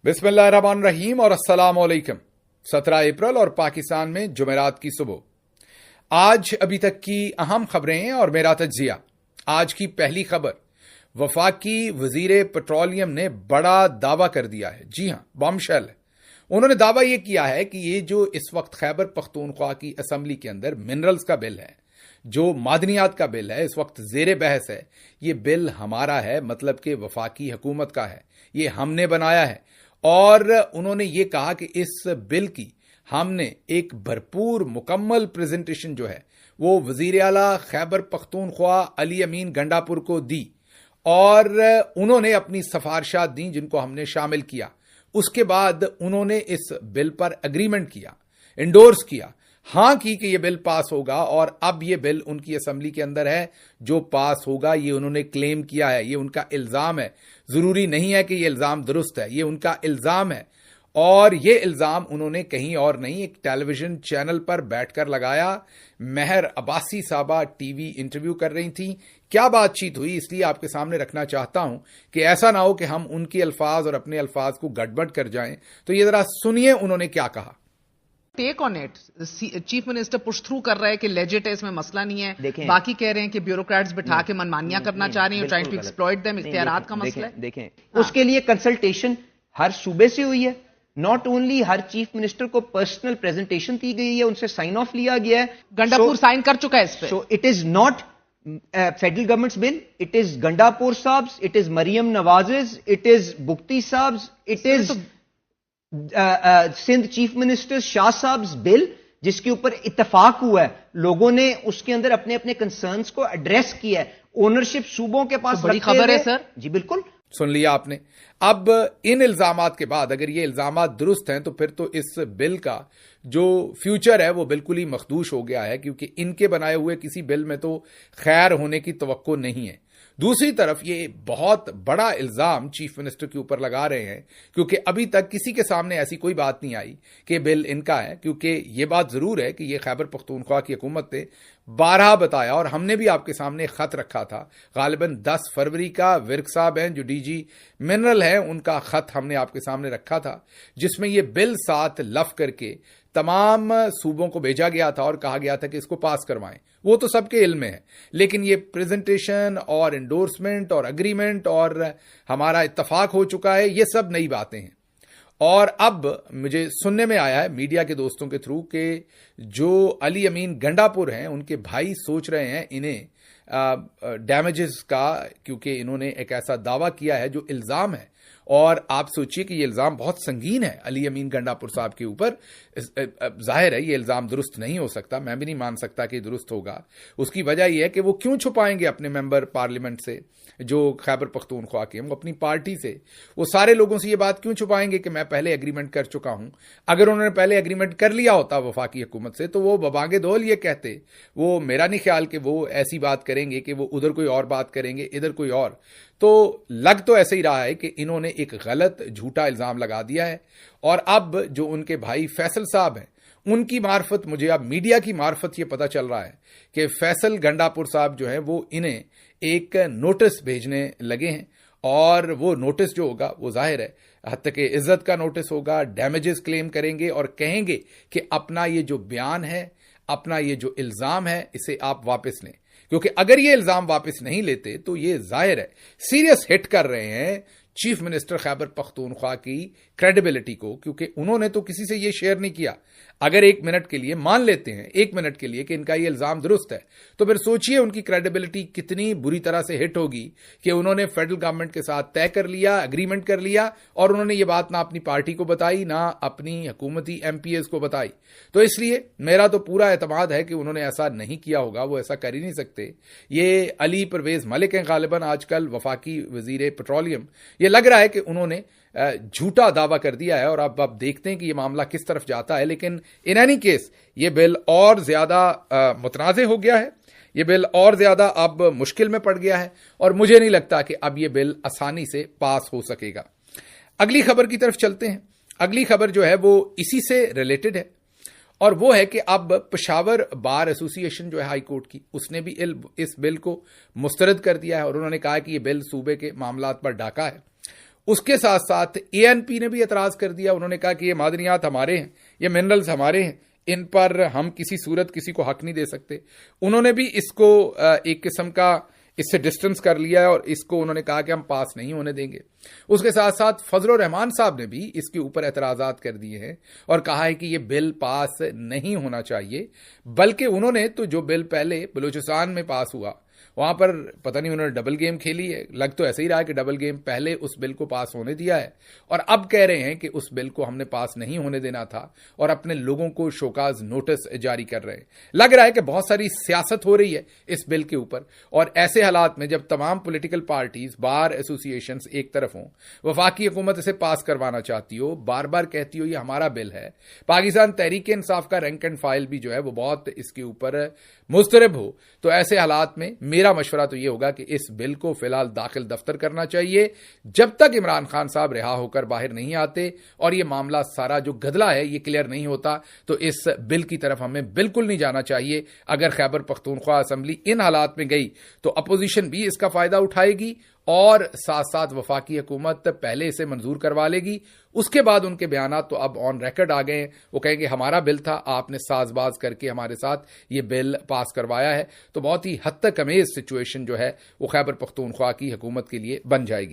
बिस्मिल्लाहिर्रहमानिर्रहीम और अस्सलाम वालेकुम। 17 अप्रैल और पाकिस्तान में जुमेरात की सुबह। आज अभी तक की अहम खबरें और मेरा तज्जिया। आज की पहली खबर, वफाकी वजीर पेट्रोलियम ने बड़ा दावा कर दिया है। जी हां, बॉम्बशेल है। उन्होंने दावा यह किया है कि ये जो इस वक्त खैबर पख्तूनख्वा की असेंबली के अंदर मिनरल्स का बिल है, जो मादनियात का बिल है, इस वक्त जेर बहस है, ये बिल हमारा है, मतलब कि वफाकी हुकूमत का है, ये हमने बनाया है। और उन्होंने ये कहा कि इस बिल की हमने एक भरपूर मुकम्मल प्रेजेंटेशन जो है वो वजीर आला खैबर पख्तूनख्वा अली अमीन गंडापुर को दी और उन्होंने अपनी सिफारिशात दी जिनको हमने शामिल किया। उसके बाद उन्होंने इस बिल पर एग्रीमेंट किया, इंडोर्स किया, हां की कि यह बिल पास होगा। और अब यह बिल उनकी असेंबली के अंदर है, जो पास होगा ये उन्होंने क्लेम किया है, ये उनका इल्जाम है। जरूरी नहीं है कि यह इल्जाम दुरुस्त है, ये उनका इल्जाम है। और ये इल्जाम उन्होंने कहीं और नहीं, एक टेलीविजन चैनल पर बैठकर लगाया। महर अब्बासी साहबा टीवी इंटरव्यू कर रही थी। क्या बातचीत हुई, इसलिए आपके सामने रखना चाहता हूं कि ऐसा ना हो कि हम उनके अल्फाज और अपने अल्फाज को गड़बड़ कर जाएं। तो ये जरा सुनिए उन्होंने क्या कहा। Take on it, chief minister push through कर रहा है कि लेजिट है, इसमें मसला नहीं है। बाकी कह रहे हैं कि ब्यूरोक्रेट्स बिठा के मनमानियां करना चाह रही हैं, ट्राइंग टू एक्सप्लॉइट देम, इख्तियारात का मसला है। देखें, उसके लिए कंसल्टेशन हर सूबे से हुई है। Not only her chief minister को पर्सनल प्रेजेंटेशन दी गई है, उनसे साइन ऑफ लिया गया है। गंडापुर साइन कर चुका है इस पे। So it is not federal government's bill, it is Gandapur साहब्स, it is Maryam Nawaz, it is Bugti साहब्स, it is Sindh chief minister Shah साहब बिल, जिसके ऊपर इत्तेफाक हुआ है। लोगों ने उसके अंदर अपने अपने कंसर्न्स को एड्रेस किया है। ओनरशिप सूबों के पास तो बड़ी खबर है सर। जी बिल्कुल, सुन लिया आपने। अब इन इल्जामात के बाद अगर ये इल्जामात दुरुस्त हैं तो फिर तो इस बिल का जो फ्यूचर है वो बिल्कुल ही मखदूश हो गया है, क्योंकि इनके बनाए हुए किसी बिल में तो खैर होने की तवक्को नहीं है। दूसरी तरफ ये बहुत बड़ा इल्जाम चीफ मिनिस्टर के ऊपर लगा रहे हैं, क्योंकि अभी तक किसी के सामने ऐसी कोई बात नहीं आई कि बिल इनका है। क्योंकि ये बात जरूर है कि ये खैबर पख्तूनख्वा की हुकूमत ने 12 बताया, और हमने भी आपके सामने खत रखा था, गालिबन 10 फरवरी का। विर्क साहब हैं जो डीजी मिनरल हैं, उनका खत हमने आपके सामने रखा था, जिसमें ये बिल साथ लफ करके तमाम सूबों को भेजा गया था और कहा गया था कि इसको पास करवाएं। वो तो सबके इल्म में है, लेकिन ये प्रेजेंटेशन और इंडोर्समेंट और एग्रीमेंट और हमारा इत्तफाक हो चुका है, ये सब नई बातें हैं। और अब मुझे सुनने में आया है मीडिया के दोस्तों के थ्रू कि जो अली अमीन गंडापुर हैं, उनके भाई सोच रहे हैं इन्हें डैमेजेस का, क्योंकि इन्होंने एक ऐसा दावा किया है जो इल्जाम है। और आप सोचिए कि ये इल्जाम बहुत संगीन है अली अमीन गंडापुर साहब के ऊपर। जाहिर है ये इल्जाम दुरुस्त नहीं हो सकता, मैं भी नहीं मान सकता कि दुरुस्त होगा। उसकी वजह यह है कि वो क्यों छुपाएंगे अपने मेंबर पार्लियामेंट से जो खैबर पख्तूनख्वा के, वो अपनी पार्टी से, वो सारे लोगों से ये बात क्यों छुपाएंगे कि मैं पहले एग्रीमेंट कर चुका हूं। अगर उन्होंने पहले एग्रीमेंट कर लिया होता वफाकी हुकूमत से तो वो बबांगे दोल ये कहते। वो मेरा नहीं ख्याल कि वो ऐसी बात करेंगे कि वो उधर कोई और बात करेंगे, इधर कोई और। तो लग तो ऐसे ही रहा है कि इन्होंने एक गलत झूठा इल्जाम लगा दिया है। और अब जो उनके भाई फैसल साहब हैं, उनकी मार्फत, मुझे अब मीडिया की मार्फत ये पता चल रहा है कि फैसल गंडापुर साहब जो है वो इन्हें एक नोटिस भेजने लगे हैं। और वो नोटिस जो होगा वो जाहिर है हद तक इज्जत का नोटिस होगा। डैमेजेस क्लेम करेंगे और कहेंगे कि अपना ये जो बयान है, अपना ये जो इल्जाम है, इसे आप वापस लें। क्योंकि अगर ये इल्जाम वापस नहीं लेते तो ये जाहिर है सीरियस हिट कर रहे हैं चीफ मिनिस्टर खैबर पख्तूनख्वा की क्रेडिबिलिटी को, क्योंकि उन्होंने तो किसी से ये शेयर नहीं किया। अगर एक मिनट के लिए मान लेते हैं, एक मिनट के लिए, कि इनका ये इल्जाम दुरुस्त है, तो फिर सोचिए उनकी क्रेडिबिलिटी कितनी बुरी तरह से हिट होगी कि उन्होंने फेडरल गवर्नमेंट के साथ तय कर लिया, एग्रीमेंट कर लिया, और उन्होंने ये बात ना अपनी पार्टी को बताई, ना अपनी हुकूमती एमपीएस को बताई। तो इसलिए मेरा तो पूरा एतमाद है कि उन्होंने ऐसा नहीं किया होगा, वो ऐसा कर ही नहीं सकते। ये अली परवेज मलिक हैं गालिबन आजकल वफाकी वजीर पेट्रोलियम। ये लग रहा है कि उन्होंने झूठा दावा कर दिया है, और अब देखते हैं कि ये मामला किस तरफ जाता है। लेकिन इन एनी केस ये बिल और ज्यादा मुतनाज़े हो गया है, ये बिल और ज्यादा अब मुश्किल में पड़ गया है, और मुझे नहीं लगता कि अब ये बिल आसानी से पास हो सकेगा। अगली खबर की तरफ चलते हैं। अगली खबर जो है वो इसी से रिलेटेड है, और वो है कि अब पेशावर बार एसोसिएशन जो है हाई कोर्ट की, उसने भी इस बिल को मुस्तरद कर दिया है, और उन्होंने कहा कि ये बिल सूबे के मामलात पर डाका है। اس کے ساتھ ساتھ ANP نے بھی اعتراض کر دیا. انہوں نے کہا کہ یہ معدنیات ہمارے ہیں, یہ منرلز ہمارے ہیں, ان پر ہم کسی صورت کسی کو حق نہیں دے سکتے. انہوں نے بھی اس کو ایک قسم کا اس سے ڈسٹنس کر لیا ہے اور اس کو انہوں نے کہا کہ ہم پاس نہیں ہونے دیں گے. اس کے ساتھ ساتھ فضل الرحمان صاحب نے بھی اس کے اوپر اعتراضات کر دیے ہیں اور کہا ہے کہ یہ بل پاس نہیں ہونا چاہیے, بلکہ انہوں نے تو جو بل پہلے بلوچستان میں پاس ہوا وہاں پر پتہ نہیں انہوں نے ڈبل گیم کھیلی ہے, لگ تو ایسے ہی رہا ہے کہ ڈبل گیم, پہلے اس بل کو پاس ہونے دیا ہے اور اب کہہ رہے ہیں کہ اس بل کو ہم نے پاس نہیں ہونے دینا تھا اور اپنے لوگوں کو شوکاز نوٹس جاری کر رہے ہیں. لگ رہا ہے کہ بہت ساری سیاست ہو رہی ہے اس بل کے اوپر, اور ایسے حالات میں جب تمام پولیٹیکل پارٹیز, بار ایسوسیشنز ایک طرف ہوں, وفاقی حکومت اسے پاس کروانا چاہتی ہو, بار بار کہتی ہو یہ ہمارا بل ہے, پاکستان تحریک انصاف کا رینک اینڈ فائل بھی جو ہے وہ بہت اس کے اوپر مضطرب ہو, تو ایسے حالات میں میرا مشورہ تو یہ ہوگا کہ اس بل کو فی الحال داخل دفتر کرنا چاہیے جب تک عمران خان صاحب رہا ہو کر باہر نہیں آتے اور یہ معاملہ سارا جو گدلا ہے یہ کلیئر نہیں ہوتا. تو اس بل کی طرف ہمیں بالکل نہیں جانا چاہیے. اگر خیبر پختونخوا اسمبلی ان حالات میں گئی تو اپوزیشن بھی اس کا فائدہ اٹھائے گی اور ساتھ ساتھ وفاقی حکومت پہلے اسے منظور کروا لے گی. اس کے بعد ان کے بیانات تو اب آن ریکارڈ آ گئے ہیں, وہ کہیں گے ہمارا بل تھا, آپ نے ساز باز کر کے ہمارے ساتھ یہ بل پاس کروایا ہے. تو بہت ہی حد تک امیز سچویشن جو ہے وہ خیبر پختونخوا کی حکومت کے لیے بن جائے گی.